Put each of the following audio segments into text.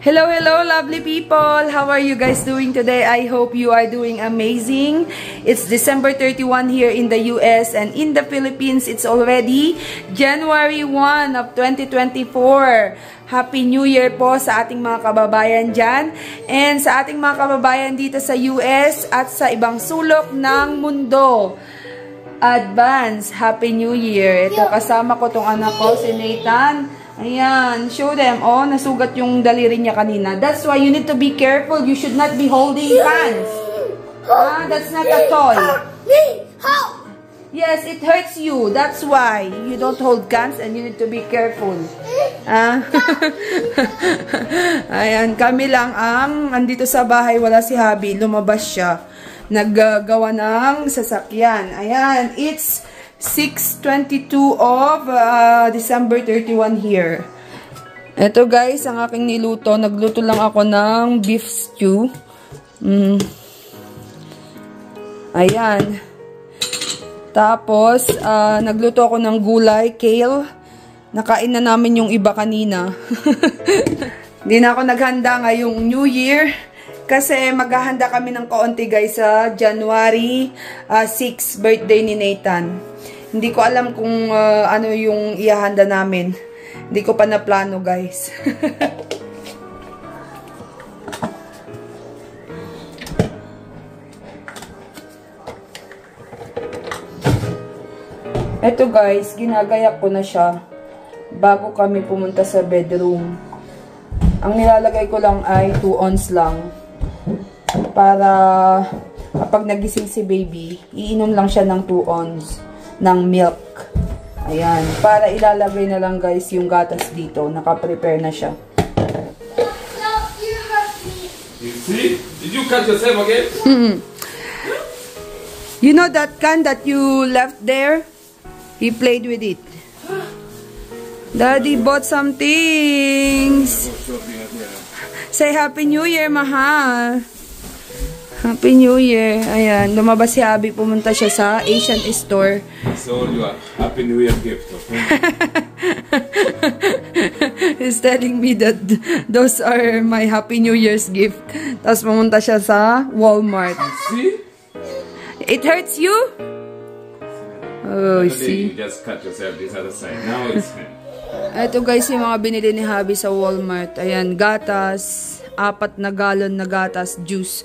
Hello, hello, lovely people! How are you guys doing today? I hope you are doing amazing. It's December 31 here in the US, and in the Philippines, it's already January 1 of 2024. Happy New Year po sa ating mga kababayan dyan, and sa ating mga kababayan dito sa US at sa ibang sulok ng mundo. Advance, Happy New Year! Ito, kasama ko tong anak ko, si Nathan. Ayan, show them. Oh, nasugat yung daliri niya kanina. That's why you need to be careful. You should not be holding guns. Ah, that's not a toy. Yes, it hurts you. That's why you don't hold guns and you need to be careful. Ah. Ayan, kami lang ang andito sa bahay. Wala si Habi. Lumabas siya. Naggawa ng sasakyan. Ayan, it's 6:22 of December 31 here. Ito guys, ang aking niluto. Nagluto lang ako ng beef stew. Ayan. Tapos, nagluto ako ng gulay, kale. Nakain na namin yung iba kanina. Hindi na ako naghanda ngayong New Year. Kasi maghahanda kami ng kaunti guys sa January 6, birthday ni Nathan. Hindi ko alam kung ano yung ihahanda namin. Hindi ko pa naplano guys. Eto guys, ginagayak ko na siya bago kami pumunta sa bedroom. Ang nilalagay ko lang ay 2 ounce lang. Para kapag nagising si baby, iinom lang siya ng 2 ounce ng milk. Ayan. Para ilalagay na lang guys yung gatas dito. Naka-prepare na siya. You see? Did you cut yourself again? You know that can that you left there? He played with it. Daddy bought some things. Say Happy New Year, mahal. Happy New Year. Ayan, lumabas si Abby. Pumunta siya sa Asian store. So, your Happy New Year gift, okay? He's telling me that those are my Happy New Year's gift. Tapos pumunta siya sa Walmart. See? It hurts you? Oh, see? You just cut yourself this other side. Now it's fine. Ito guys, yung mga binili ni Habi sa Walmart. Ayan, gatas. 4 na galon na gatas, juice.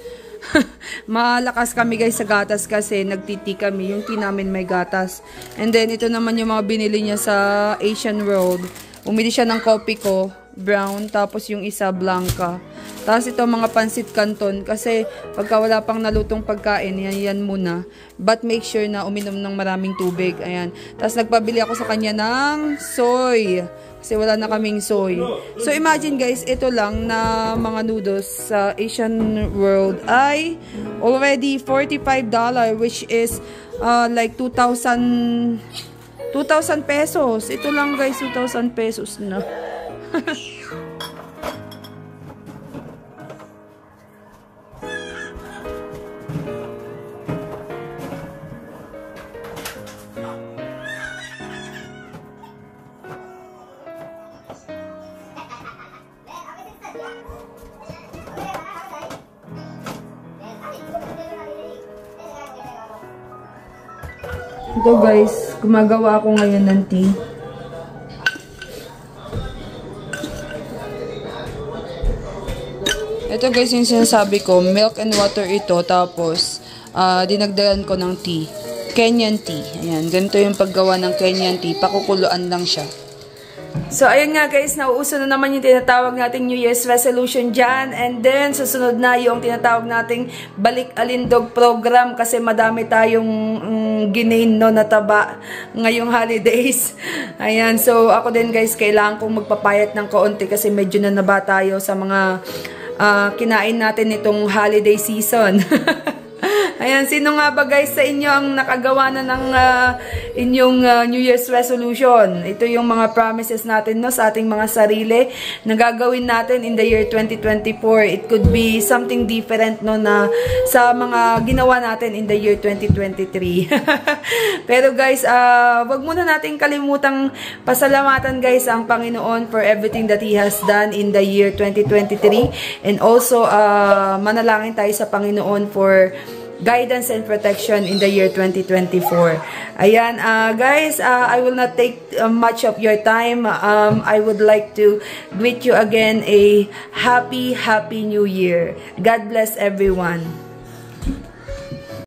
Malakas kami guys sa gatas kasi nagtiti kami. Yung tea namin may gatas. And then ito naman yung mga binili niya sa Asian World. Umili siya ng kopi ko, brown, tapos yung isa blanca. Tapos ito mga pansit canton kasi pagka wala pang nalutong pagkain, yan muna. But make sure na uminom ng maraming tubig. Ayan. Tapos nagpabili ako sa kanya ng soy. Kasi wala na kaming soy. So, imagine guys, ito lang na mga noodles sa Asian World ay already $45, which is like 2,000 pesos. Ito lang guys, 2,000 pesos na. Ito guys, gumagawa ako ngayon ng tea. Ito guys yung sinasabi ko, milk and water ito, tapos dinagdagan ko ng tea. Kenyan tea. Ayan, ganito yung paggawa ng Kenyan tea. Pakukuluan lang siya. So, ayun nga guys, nauuso na naman yung tinatawag nating New Year's resolution dyan. And then, susunod na yung tinatawag nating Balik Alindog program kasi madami tayong ginain no, na taba ngayong holidays. Ayan, so ako din guys, kailangan kong magpapayat ng kaunti kasi medyo na naba tayo sa mga kinain natin itong holiday season. Ayan, sino nga ba guys sa inyo ang nakagawa na ng inyong New Year's resolution? Ito yung mga promises natin, no, sa ating mga sarili na gagawin natin in the year 2024. It could be something different, no, na sa mga ginawa natin in the year 2023. Pero guys, wag muna natin kalimutang pasalamatan guys ang Panginoon for everything that He has done in the year 2023. And also, manalangin tayo sa Panginoon for guidance and protection in the year 2024. Ayan, guys, I will not take much of your time. I would like to greet you again a happy New Year. God bless everyone.